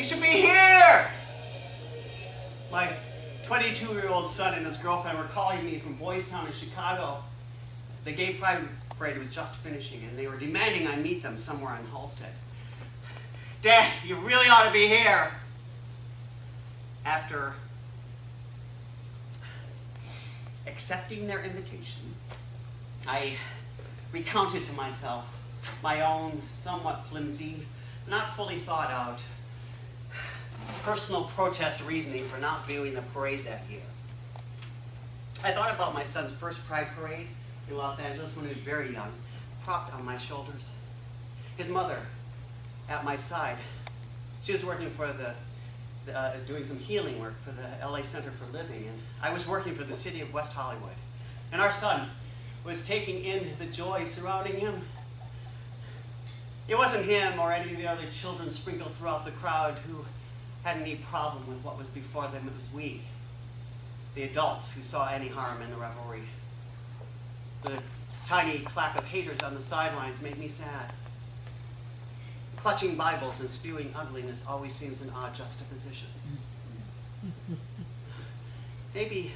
should be here! My 22-year-old son and his girlfriend were calling me from Boys Town in Chicago. The gay pride parade was just finishing, and they were demanding I meet them somewhere in Halstead. Dad, you really ought to be here. After accepting their invitation, I recounted to myself my own somewhat flimsy, not fully thought out, personal protest reasoning for not viewing the parade that year. I thought about my son's first pride parade in Los Angeles when he was very young, propped on my shoulders. His mother at my side. She was working for doing some healing work for the LA Center for Living, and I was working for the city of West Hollywood. And our son was taking in the joy surrounding him. It wasn't him or any of the other children sprinkled throughout the crowd who had any problem with what was before them. It was we, the adults, who saw any harm in the revelry. The tiny clack of haters on the sidelines made me sad. Clutching Bibles and spewing ugliness always seems an odd juxtaposition. Maybe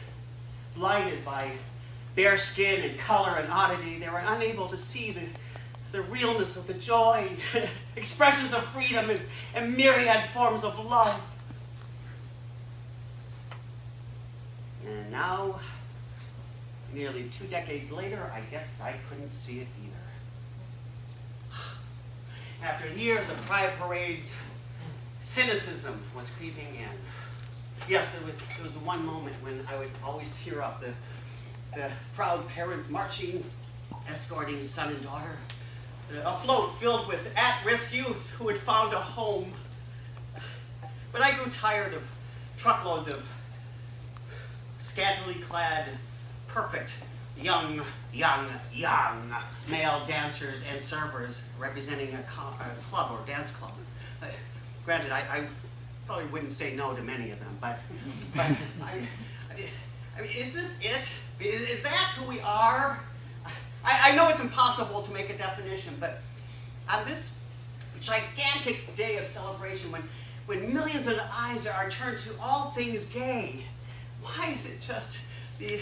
blinded by bare skin and color and oddity, they were unable to see the realness of the joy, expressions of freedom, and myriad forms of love. And now, nearly 2 decades later, I guess I couldn't see it either. After years of pride parades, cynicism was creeping in. Yes, there was one moment when I would always tear up. The proud parents marching, escorting son and daughter. A float filled with at-risk youth who had found a home. But I grew tired of truckloads of scantily clad, perfect, young male dancers and servers representing a club or dance club. Granted, I probably wouldn't say no to many of them, but I mean, is this it? Is that who we are? I know it's impossible to make a definition, but on this gigantic day of celebration, when millions of eyes are turned to all things gay, why is it just the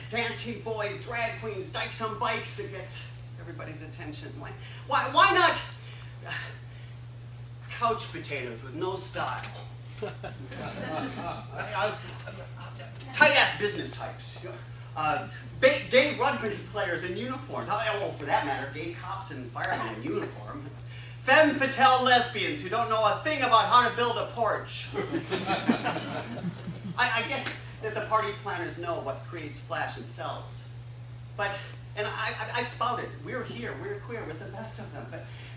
dancing boys, drag queens, dykes on bikes that gets everybody's attention? Why not couch potatoes with no style? Tight-ass business types. Gay rugby players in uniforms. Oh, for that matter, gay cops and firemen in uniform. Femme fatale lesbians who don't know a thing about how to build a porch. I get that the party planners know what creates flash and sells. And I spouted, we're here, we're queer, we're the best of them.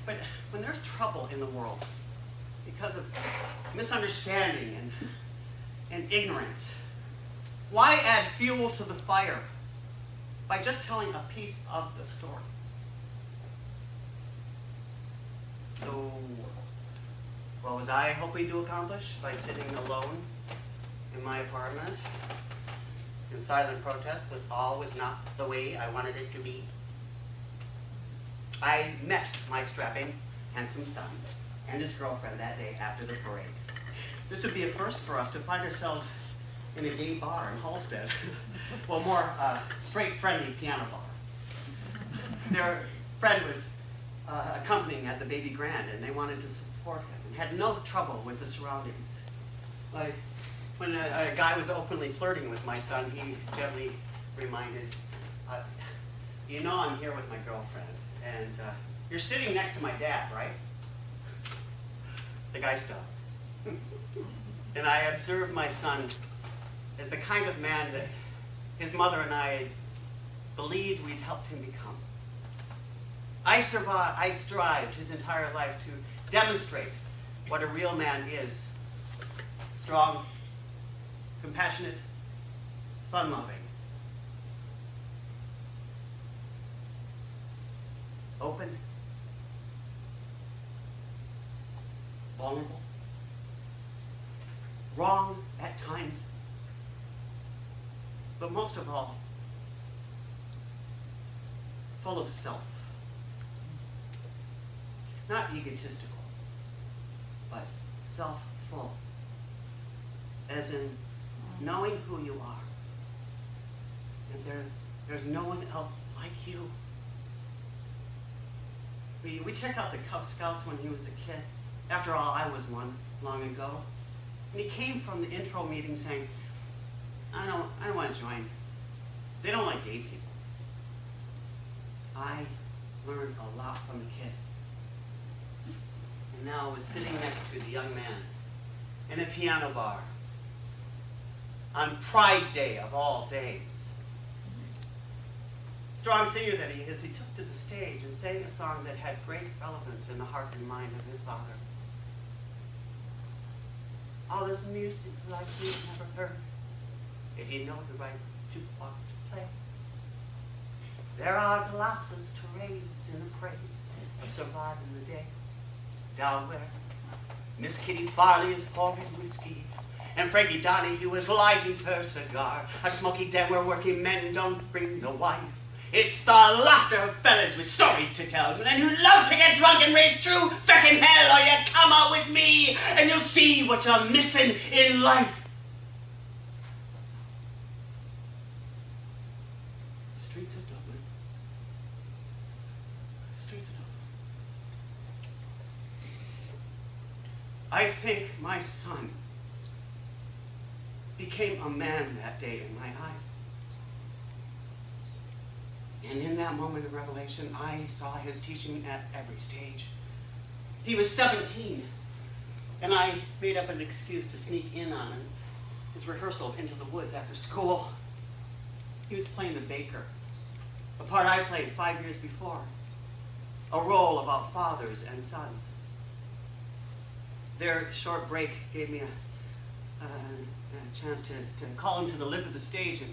But when there's trouble in the world because of misunderstanding and ignorance, why add fuel to the fire by just telling a piece of the story? So, what was I hoping to accomplish by sitting alone in my apartment in silent protest that all was not the way I wanted it to be? I met my strapping, handsome son and his girlfriend that day after the parade. This would be a first for us to find ourselves in a gay bar in Halstead. Well, more straight, friendly piano bar. Their friend was accompanying at the baby grand, and they wanted to support him and had no trouble with the surroundings. Like, when a guy was openly flirting with my son, he gently reminded, you know I'm here with my girlfriend, and you're sitting next to my dad, right? The guy stopped. And I observed my son as the kind of man that his mother and I believed we'd helped him become. I strived his entire life to demonstrate what a real man is. Strong, compassionate, fun-loving, open, vulnerable, wrong at times, but most of all, full of self. Not egotistical, but self-full, as in knowing who you are, and there's no one else like you. We checked out the Cub Scouts when he was a kid. After all, I was one long ago. And he came from the intro meeting saying, I don't want to join. They don't like gay people. I learned a lot from the kid. And now I was sitting next to the young man in a piano bar on Pride Day of all days. Strong singer that he is, he took to the stage and sang a song that had great relevance in the heart and mind of his father. All this music like you've never heard, if you know the right jukebox to play. There are glasses to raise in the praise of surviving the day. Down where Miss Kitty Farley is pouring whiskey, and Frankie Donahue is lighting her cigar. A smoky den where working men don't bring the wife. It's the laughter of fellas with stories to tell, and who love to get drunk and raise true feckin' hell. Or you come out with me, and you'll see what you're missing in life. The streets of Dublin. The streets of Dublin. I think my son became a man that day in my eyes. And in that moment of revelation, I saw his teaching at every stage. He was 17, and I made up an excuse to sneak in on him, his rehearsal into the woods after school. He was playing the baker, a part I played 5 years before, a role about fathers and sons. Their short break gave me a chance to call him to the lip of the stage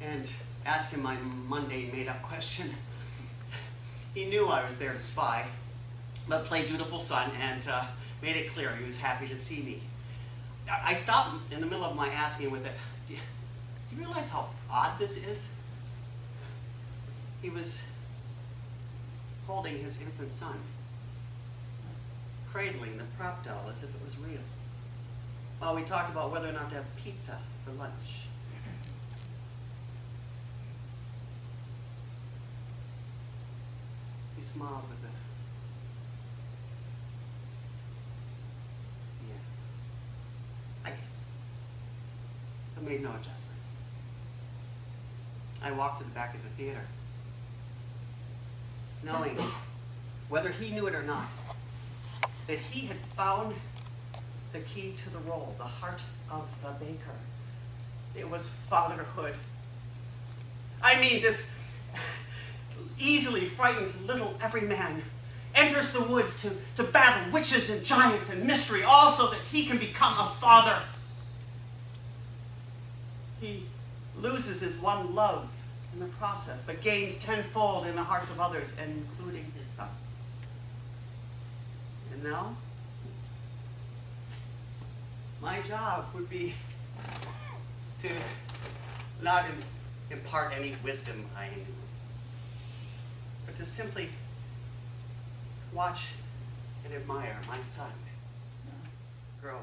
and ask him my mundane made-up question. He knew I was there to spy, but played dutiful son and made it clear he was happy to see me. I stopped in the middle of my asking with it, do you realize how odd this is? He was holding his infant son, cradling the prop doll as if it was real, while we talked about whether or not to have pizza for lunch. He smiled with a, yeah, I guess, but made no adjustment. I walked to the back of the theater, knowing, whether he knew it or not, that he had found the key to the role, the heart of the baker. It was fatherhood. I mean, this easily frightened little everyman enters the woods to battle witches and giants and mystery, all so that he can become a father. He loses his one love in the process, but gains tenfold in the hearts of others, including his son. And now, my job would be to not impart any wisdom I knew, but to simply watch and admire my son growing.